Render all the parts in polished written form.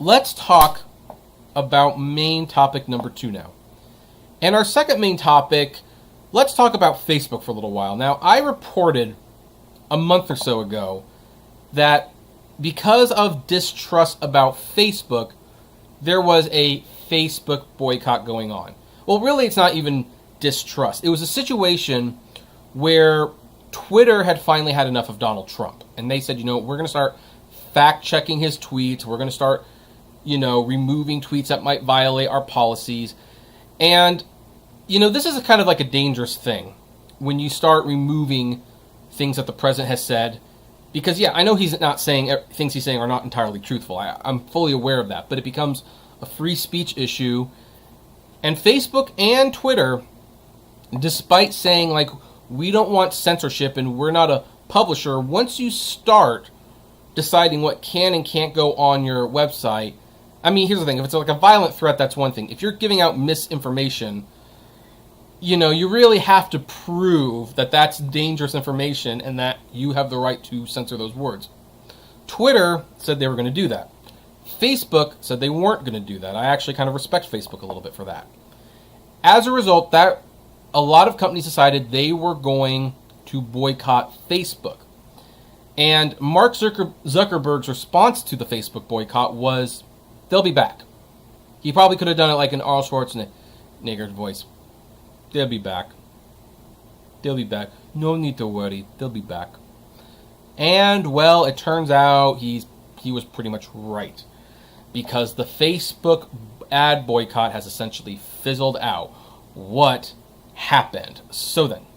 let's talk about main topic number 2 now. And our second main topic, let's talk about Facebook for a little while. Now, I reported a month or so ago that because of distrust about Facebook, there was a Facebook boycott going on. Well, really, it's not even distrust. It was a situation where Twitter had finally had enough of Donald Trump. And they said, we're going to start fact-checking his tweets. We're going to start, removing tweets that might violate our policies. And, this is kind of like a dangerous thing when you start removing things that the president has said. Because, I know he's not saying, things he's saying are not entirely truthful. I'm fully aware of that. But it becomes a free speech issue. And Facebook and Twitter, despite saying, we don't want censorship and we're not a publisher, once you start deciding what can and can't go on your website, here's the thing. If it's like a violent threat, that's one thing. If you're giving out misinformation, you really have to prove that that's dangerous information and that you have the right to censor those words. Twitter said they were going to do that. Facebook said they weren't going to do that. I actually kind of respect Facebook a little bit for that. As a result, a lot of companies decided they were going to boycott Facebook. And Mark Zuckerberg's response to the Facebook boycott was, they'll be back. He probably could have done it like in Arnold Schwarzenegger's voice. They'll be back. They'll be back. No need to worry. They'll be back. And, well, it turns out he was pretty much right. Because the Facebook ad boycott has essentially fizzled out. What happened? So then,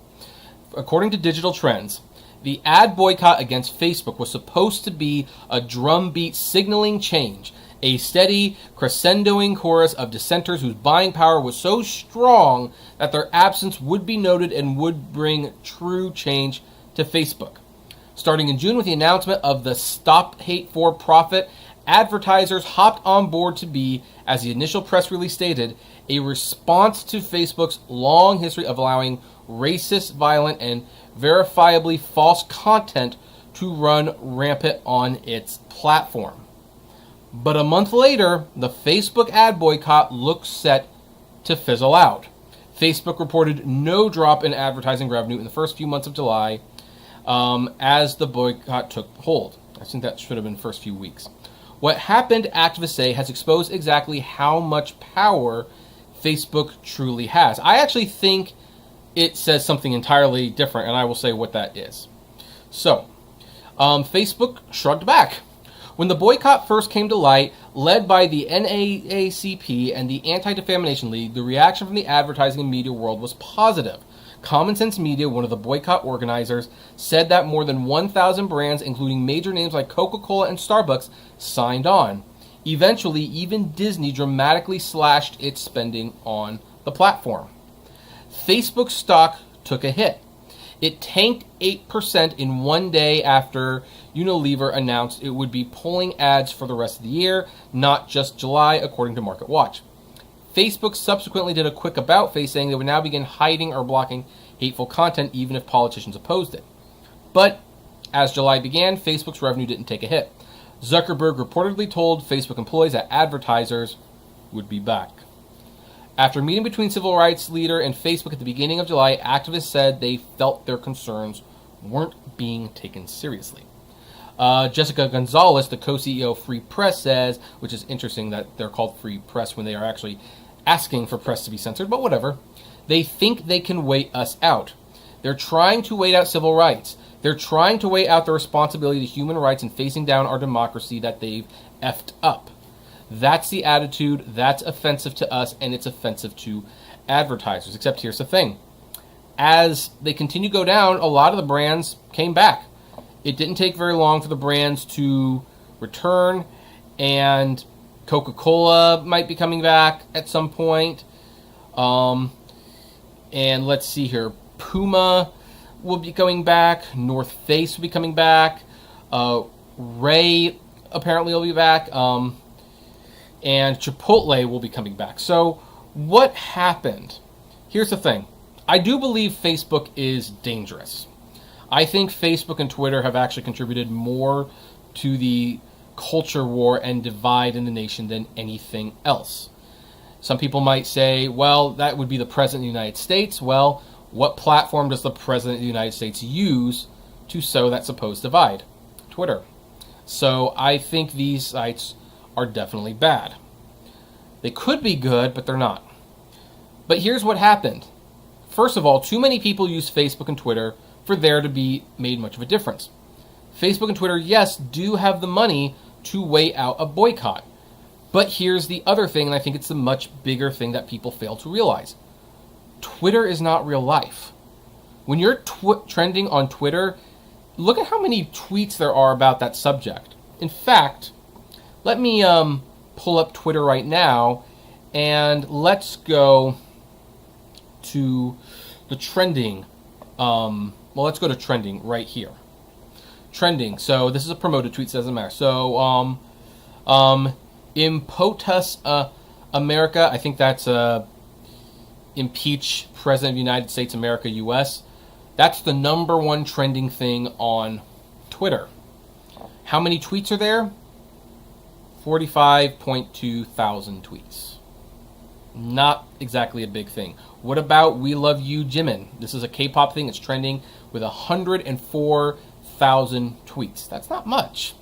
according to Digital Trends, the ad boycott against Facebook was supposed to be a drumbeat signaling change, a steady, crescendoing chorus of dissenters whose buying power was so strong that their absence would be noted and would bring true change to Facebook. Starting in June with the announcement of the Stop Hate for Profit, advertisers hopped on board to be, as the initial press release stated, a response to Facebook's long history of allowing racist, violent, and verifiably false content to run rampant on its platform. But a month later, the Facebook ad boycott looks set to fizzle out. Facebook reported no drop in advertising revenue in the first few months of July as the boycott took hold. I think that should have been the first few weeks. What happened, activists say, has exposed exactly how much power Facebook truly has. I actually think it says something entirely different, and I will say what that is. So, Facebook shrugged back. When the boycott first came to light, led by the NAACP and the Anti-Defamation League, the reaction from the advertising and media world was positive. Common Sense Media, one of the boycott organizers, said that more than 1,000 brands, including major names like Coca-Cola and Starbucks, signed on. Eventually, even Disney dramatically slashed its spending on the platform. Facebook stock took a hit. It tanked 8% in one day after Unilever announced it would be pulling ads for the rest of the year, not just July, according to MarketWatch. Facebook subsequently did a quick about-face saying they would now begin hiding or blocking hateful content even if politicians opposed it. But as July began, Facebook's revenue didn't take a hit. Zuckerberg reportedly told Facebook employees that advertisers would be back. After a meeting between civil rights leader and Facebook at the beginning of July, activists said they felt their concerns weren't being taken seriously. Jessica Gonzalez, the co-CEO of Free Press, says, which is interesting that they're called Free Press when they are actually asking for press to be censored, but whatever. They think they can wait us out. They're trying to wait out civil rights. They're trying to wait out the responsibility to human rights and facing down our democracy that they've effed up. That's the attitude. That's offensive to us, and it's offensive to advertisers. Except here's the thing. As they continue to go down, a lot of the brands came back. It didn't take very long for the brands to return, and Coca-Cola might be coming back at some point. And let's see here. Puma will be coming back. North Face will be coming back. Ray apparently will be back. And Chipotle will be coming back. So what happened? Here's the thing. I do believe Facebook is dangerous. I think Facebook and Twitter have actually contributed more to the culture war and divide in the nation than anything else. Some people might say, well, that would be the President of the United States. Well, what platform does the President of the United States use to sow that supposed divide? Twitter. So I think these sites are definitely bad. They could be good, but they're not. But here's what happened. First of all, too many people use Facebook and Twitter for there to be made much of a difference. Facebook and Twitter, yes, do have the money to weigh out a boycott. But here's the other thing, and I think it's the much bigger thing that people fail to realize. Twitter is not real life. When you're trending on Twitter, look at how many tweets there are about that subject. In fact, let me pull up Twitter right now, and let's go to the trending. Let's go to trending right here. Trending. So this is a promoted tweet, so it doesn't matter. So, impotus America. I think that's impeach President of the United States, America, U.S. That's the number one trending thing on Twitter. How many tweets are there? 45.2 thousand tweets. Not exactly a big thing. What about We Love You, Jimin? This is a K-pop thing. It's trending with 104,000 tweets. That's not much.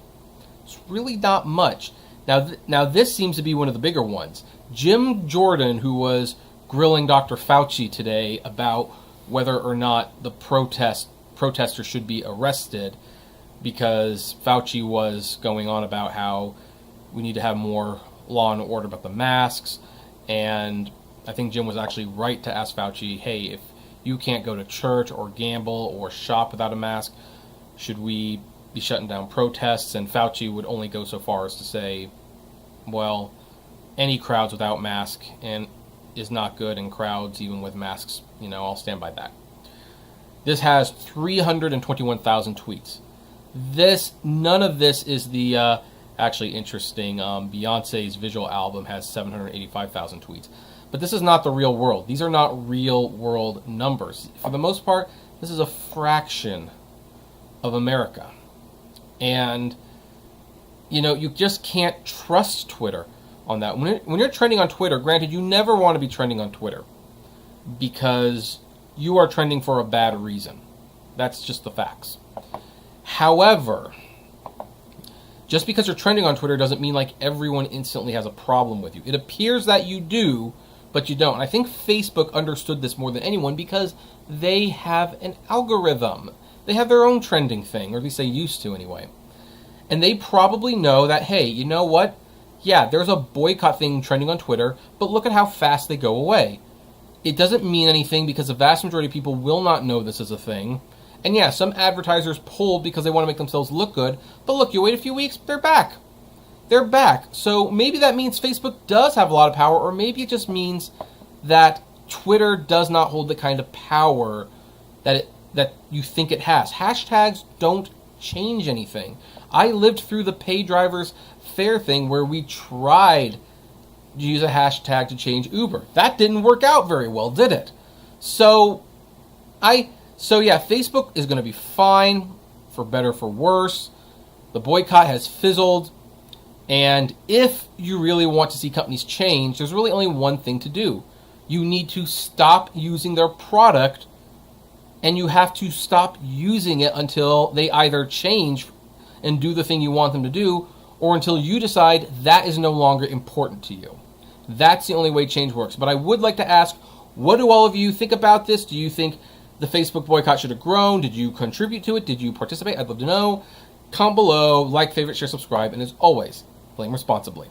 It's really not much. Now this seems to be one of the bigger ones. Jim Jordan, who was grilling Dr. Fauci today about whether or not the protesters should be arrested, because Fauci was going on about how we need to have more law and order about the masks. And I think Jim was actually right to ask Fauci, hey, if you can't go to church or gamble or shop without a mask, should we be shutting down protests? And Fauci would only go so far as to say, well, any crowds without mask and is not good, and crowds even with masks, I'll stand by that. This has 321,000 tweets. None of this is the actually interesting. Beyonce's visual album has 785,000 tweets. But this is not the real world. These are not real world numbers. For the most part, this is a fraction of America. And, you just can't trust Twitter on that. When you're trending on Twitter, granted, you never want to be trending on Twitter because you are trending for a bad reason. That's just the facts. However, just because you're trending on Twitter doesn't mean like everyone instantly has a problem with you. It appears that you do, but you don't. And I think Facebook understood this more than anyone because they have an algorithm. They have their own trending thing, or at least they used to anyway. And they probably know that, hey, you know what? Yeah, there's a boycott thing trending on Twitter, but look at how fast they go away. It doesn't mean anything because the vast majority of people will not know this is a thing. And yeah, some advertisers pulled because they want to make themselves look good, but look, you wait a few weeks, they're back. They're back. So maybe that means Facebook does have a lot of power, or maybe it just means that Twitter does not hold the kind of power that you think it has. Hashtags don't change anything. I lived through the pay drivers fair thing where we tried to use a hashtag to change Uber. That didn't work out very well, did it? So yeah, Facebook is going to be fine, for better, for worse. The boycott has fizzled. And if you really want to see companies change, there's really only one thing to do. You need to stop using their product, and you have to stop using it until they either change and do the thing you want them to do, or until you decide that is no longer important to you. That's the only way change works. But I would like to ask, what do all of you think about this? Do you think the Facebook boycott should have grown? Did you contribute to it? Did you participate? I'd love to know. Comment below, like, favorite, share, subscribe, and as always, blame responsibly.